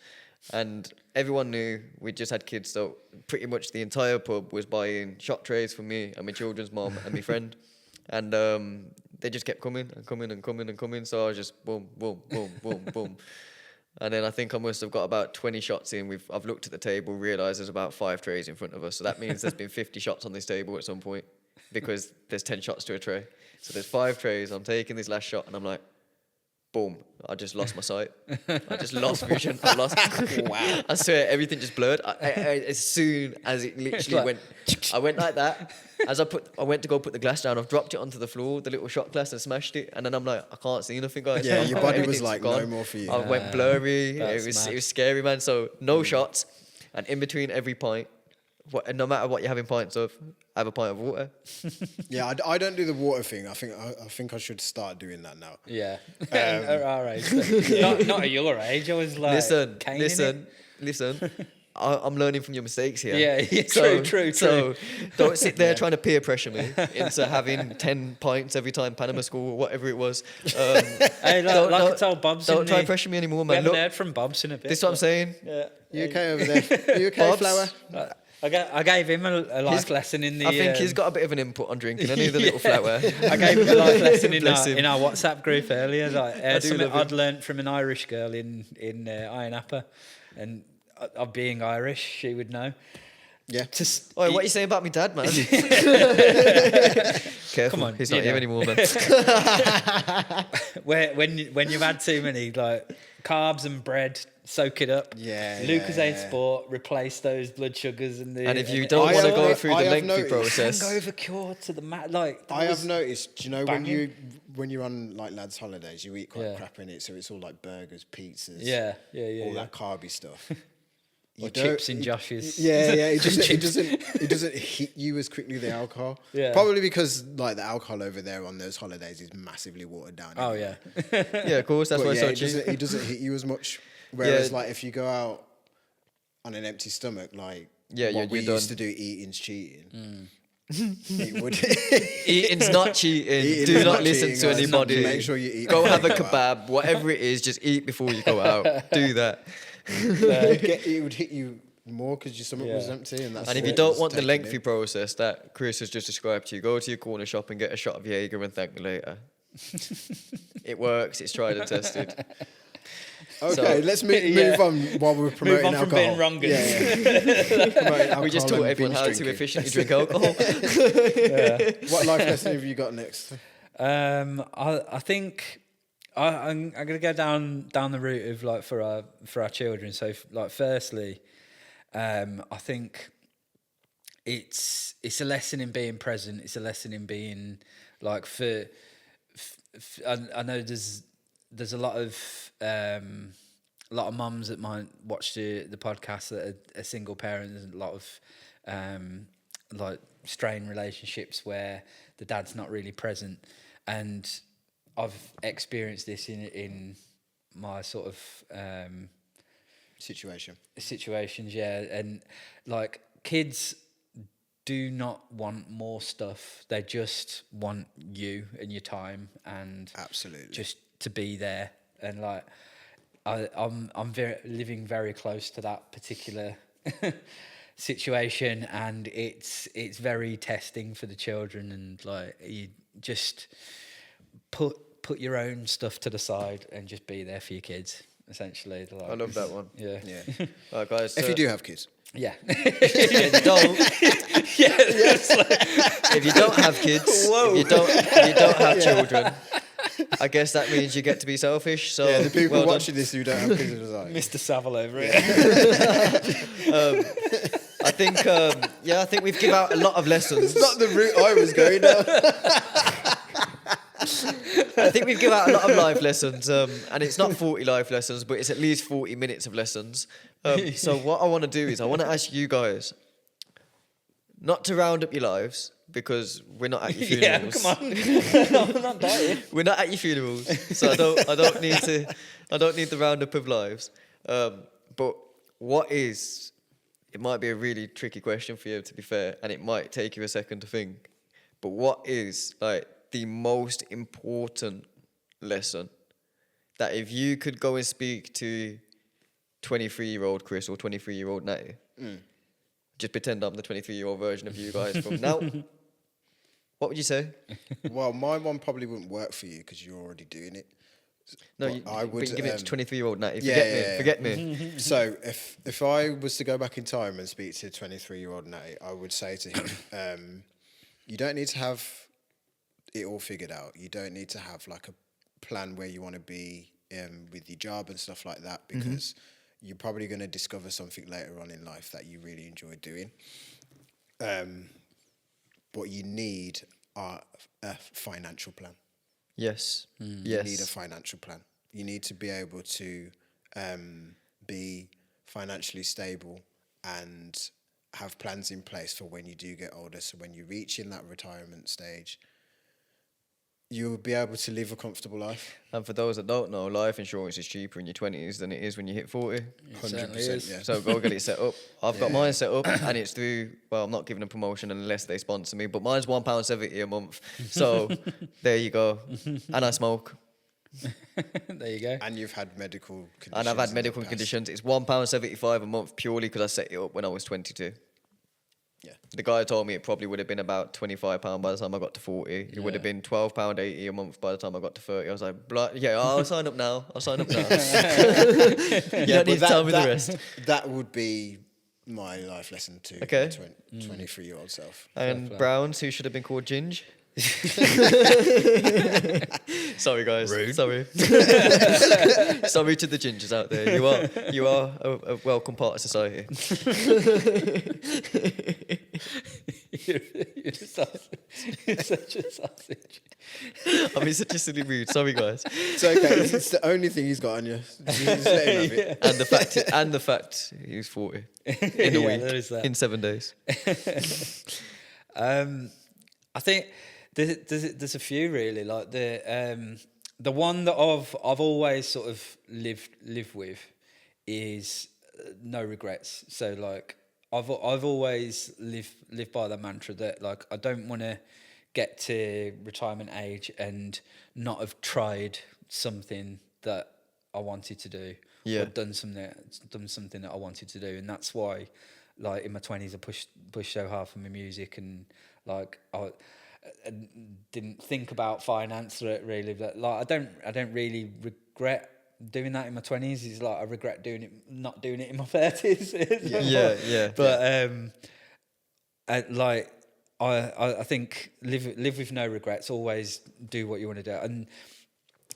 And everyone knew we just had kids, so pretty much the entire pub was buying shot trays for me and my children's mom and my friend. And they just kept coming and coming and coming and coming. So I was just boom, boom, boom, boom, boom. And then I think I must have got about 20 shots in. I've looked at the table, realised there's about 5 trays in front of us. So that means there's been 50 shots on this table at some point because there's 10 shots to a tray. So there's 5 trays. I'm taking this last shot and I'm like, boom, I just lost my sight. I just lost vision. Wow. I swear, everything just blurred. As soon as it literally went, I went like that. As I went to go put the glass down, I've dropped it onto the floor, the little shot glass, and smashed it. And then I'm like, I can't see nothing, guys. Yeah, your body was Everything's like, gone. no more for you. I went blurry. That's It mad. was scary, man. So no shots. And in between every pint, no matter what you're having pints of, have a pint of water. Yeah, I don't do the water thing. I think I should start doing that now. Yeah. At our age. but not at your age. I was like, caning Listen. I'm learning from your mistakes here. Yeah, true. So don't sit there trying to peer pressure me into having 10 pints every time Panama score or whatever it was. Hey, like I told Bob's Don't try and pressure me anymore, We man. haven't Look, heard from Bob's in a bit. this is what I'm saying. Yeah. You okay over there? You okay, Bob's? Flower? I gave him a life lesson in the. I think he's got a bit of an input on drinking. I need the little flower. I gave him a life lesson Bless him. in our WhatsApp group earlier. Like, I do something love him. I'd learnt from an Irish girl in Iron Appa, and of being Irish, she would know. Yeah. Just Oh, what are you saying about me dad, man? Careful, Come on, he's you not here know. anymore, man. when you've had too many like carbs and bread, soak it up. Lucozade Sport, replace those blood sugars and the. And if you don't want to go through the lengthy process, hangover cure to the like. I have noticed. Do you know banging. when you're on like lads' holidays, you eat quite crap in it, so it's all like burgers, pizzas, all that carby stuff. Or chips in Josh's. Yeah. It doesn't hit you as quickly, the alcohol. Yeah. Probably because like the alcohol over there on those holidays is massively watered down. Oh anyway. yeah. yeah, of course, that's why it's so cheap. It doesn't hit you as much. Whereas like if you go out on an empty stomach, like what we used to do, eating's cheating. It would. Eating's not cheating. Eating Do is not not listen cheating, to guys. anybody. Make sure you eat. Go have a kebab, whatever it is. Just eat before you go out. Do that. It would hit you more because your stomach was empty, and if you don't want the lengthy process that Chris has just described to you, go to your corner shop and get a shot of Jaeger and thank me later. It works. It's tried and tested. Okay, let's move on while we're promoting Move on from alcohol. being Yeah. We just taught everyone how to efficiently drink alcohol. What life lesson have you got next? I think I'm gonna go down the route of like for our children. So like firstly, I think it's a lesson in being present. It's a lesson in being like I know there's a lot of mums that might watch the podcast that are single parents. There's a lot of like strained relationships where the dad's not really present, and I've experienced this in my sort of situations, and like kids do not want more stuff. They just want you and your time and Absolutely just to be there. And like I'm living very close to that particular situation, and it's very testing for the children. And like you just put your own stuff to the side and just be there for your kids. Essentially, like, I love that one. Yeah. All right, guys. If you do have kids. Yeah. If you don't, if you don't have kids, if you don't have children, I guess that means you get to be selfish. So Yeah, the people well watching this who don't have kids are like, Mr. Savile over it. I think we've given out a lot of lessons. it's not the route I was going down. I think we've given out a lot of life lessons, and it's not 40 life lessons, but it's at least 40 minutes of lessons. So what I want to do is I want to ask you guys not to round up your lives, because we're not at your funerals. Yeah, come on. I'm not dying. We're not at your funerals, so I don't need the roundup of lives. But what is? It might be a really tricky question for you, to be fair, and it might take you a second to think. But what is like the most important lesson that if you could go and speak to 23-year-old Chris or 23-year-old Natty, just pretend I'm the 23-year-old version of you guys from now, what would you say? Well, my one probably wouldn't work for you because you're already doing it. No, I would give it to 23-year-old Natty. Yeah, Forget me. So if I was to go back in time and speak to 23-year-old Natty, I would say to him, you don't need to have it all figured out. You don't need to have like a plan where you want to be with your job and stuff like that, because you're probably going to discover something later on in life that you really enjoy doing. What you need are a financial plan. Yes. You need a financial plan. You need to be able to be financially stable and have plans in place for when you do get older. So when you reach in that retirement stage, you'll be able to live a comfortable life. And for those that don't know, life insurance is cheaper in your 20s than it is when you hit 40. 100%, yeah. So go get it set up. I've got mine set up, and it's through, well, I'm not giving a promotion unless they sponsor me, but mine's £1.70 a month. So there you go. And I smoke. There you go. And you've had medical conditions. And I've had in medical the past. conditions. It's £1.75 a month purely because I set it up when I was 22. Yeah. The guy told me it probably would have been about £25 by the time I got to 40. It would have been £12.80 a month by the time I got to 30. I was like, I'll sign up now. You don't need to tell me the rest. That would be my life lesson to Okay. my 23-year-old self. And play. Browns, who should have been called Ginge. Sorry, guys. Rude. Sorry. Sorry to the gingers out there. You are a welcome part of society. You're a sausage. You're such a sausage. I mean, such a silly mood. Sorry, guys. It's okay. It's the only thing he's got on you. Just let him have it. And the fact he's 40 in a Yeah, week, there is that. in 7 days. I think there's a few really, like the one that I've always sort of lived with is no regrets. So like I've always lived by the mantra that like I don't want to get to retirement age and not have tried something that I wanted to do, Yeah. or done something that I wanted to do, and that's why, like in my 20s, I pushed so hard for my music, and like I didn't think about finance really, but like I don't really regret doing that in my 20s. It's like I regret not doing it in my 30s. Yeah. But I think live with no regrets. Always do what you want to do. And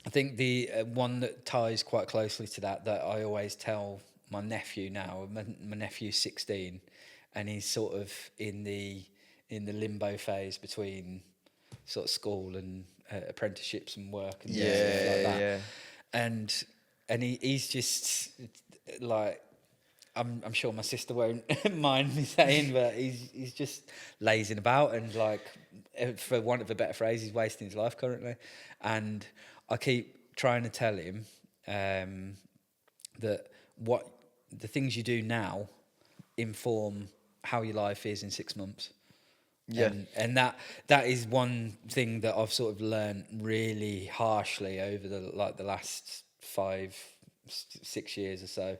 I think the one that ties quite closely to that I always tell my nephew now. My nephew's 16, and he's sort of in the limbo phase between sort of school and apprenticeships and work and stuff like that. Yeah. And he's just like, I'm sure my sister won't mind me saying, but he's just lazing about, and like, for want of a better phrase, he's wasting his life currently. And I keep trying to tell him that what the things you do now inform how your life is in 6 months. Yeah. And that is one thing that I've sort of learned really harshly over the last 5-6 years or so.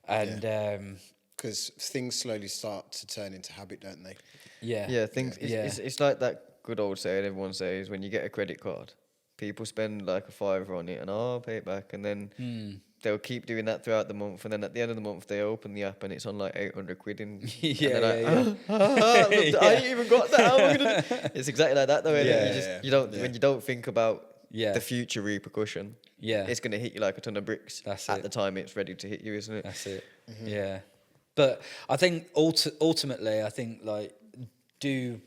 And Because things slowly start to turn into habit, don't they? Yeah, things. It's like that good old saying everyone says: when you get a credit card, people spend like a $5 on it, and I'll pay it back, and then they'll keep doing that throughout the month, and then at the end of the month they open the app and it's on like 800 quid in. I ain't even got that. How am I gonna do? It's exactly like that though. When you don't think about the future repercussion. Yeah, it's gonna hit you like a ton of bricks. That's at it. the time it's ready to hit you, isn't it? That's it. Mm-hmm. Yeah, but I think ultimately, I think like do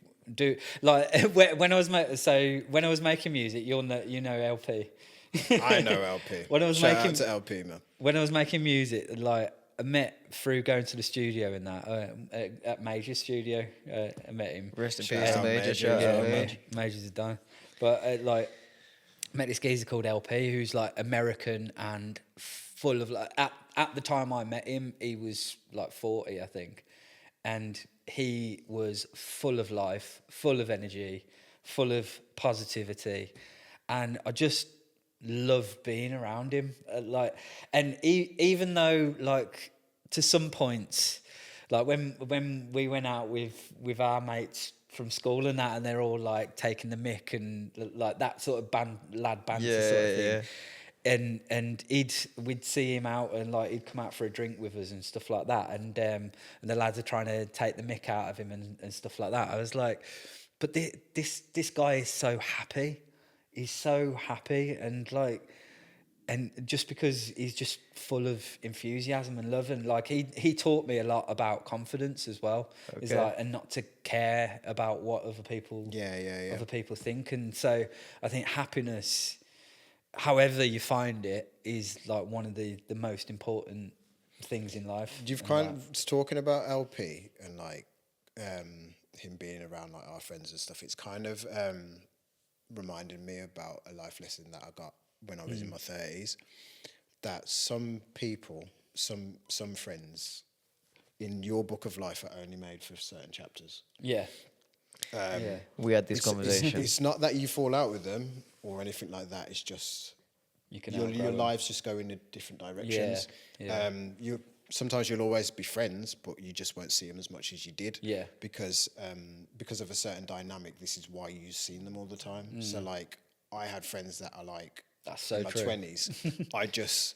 like when I was making music, you know LP. I know LP. When I was Shout making out to LP, man. When I was making music, like I met through going to the studio in that at Major's studio. I met him. Rest in Shout peace to out Major. Major. Shout Yeah, out man. Major. Major's is done, but like met this geezer called LP, who's like American and full of like at the time I met him, he was like 40, I think, and he was full of life, full of energy, full of positivity, and I just loved being around him. Even though like to some points, like when we went out with our mates from school and that, and they're all like taking the mick and like that sort of lad banter sort of thing. And we'd see him out, and like he'd come out for a drink with us and stuff like that, and the lads are trying to take the mick out of him and stuff like that. I was like, but this guy is so happy. He's so happy, and just because he's just full of enthusiasm and love, and like he taught me a lot about confidence as well. Is like, and not to care about what other people other people think. And so I think happiness, however you find it, is like one of the most important things in life. You've kind of talking about LP and like him being around like our friends and stuff. It's kind of reminded me about a life lesson that I got when I was in my 30s, that some people, some friends in your book of life are only made for certain chapters. Yeah. We had this conversation. It's not that you fall out with them or anything like that. It's just your lives just go in different directions. Yeah. Sometimes you'll always be friends, but you just won't see them as much as you did. Yeah. Because of a certain dynamic, this is why you've seen them all the time. So like, I had friends that are like, that's so in my true. 20s, I just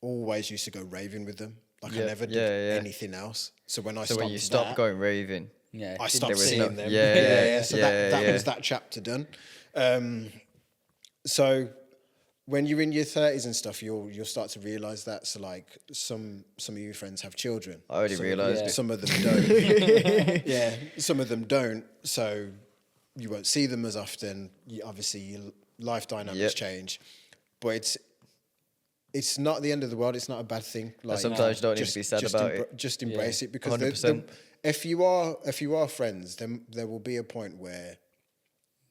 always used to go raving with them. Like Yeah, I never did yeah. anything else. So when I So stopped when you stopped that, going raving, Yeah. I Didn't- stopped there was seeing no- them. yeah, So yeah, that yeah. was that chapter done. So when you're in your 30s and stuff, you'll start to realise that. So like some of your friends have children. I already realised Yeah. it. Some of them don't. Yeah, some of them don't. So you won't see them as often. Obviously, your life dynamics Yep. change, but it's not the end of the world. It's not a bad thing. Like sometimes you don't need to be sad about it. Just embrace it, because 100%. if you are friends, then there will be a point where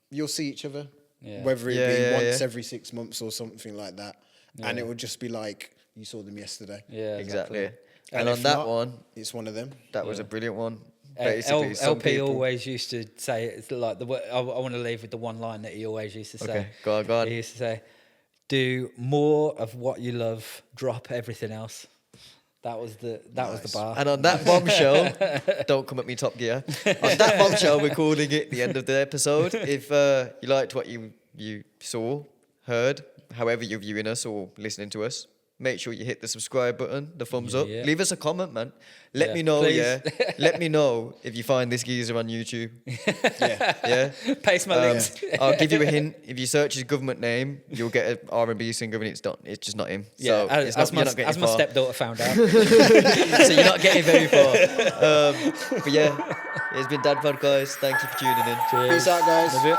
you'll see each other, Yeah. whether it Yeah, be yeah, once yeah. every 6 months or something like that, and it will just be like you saw them yesterday. Yeah. Exactly. And And on if that not, one, it's one of them. that was a brilliant one. Basically, some LP people. always used to say, it's like I want to leave with the one line that he always used to say. Okay, go on. He used to say, "Do more of what you love, drop everything else." That was the bar. And on that bombshell, don't come at me, Top Gear. On that bombshell, we're calling it the end of the episode. If you liked what you saw, heard, however you're viewing us or listening to us, make sure you hit the subscribe button, the thumbs up. Yeah. Leave us a comment, man. Let Yeah, me know, please. Let me know if you find this geezer on YouTube. Yeah. Yeah. Paste my links. I'll give you a hint. If you search his government name, you'll get an R&B singer, and it's just not him. Yeah, So it's not, you're not getting as my far. stepdaughter found out. So you're not getting very far. But yeah, it's been DadPod, guys. Thank you for tuning in. Cheers. Peace out, guys. Love you.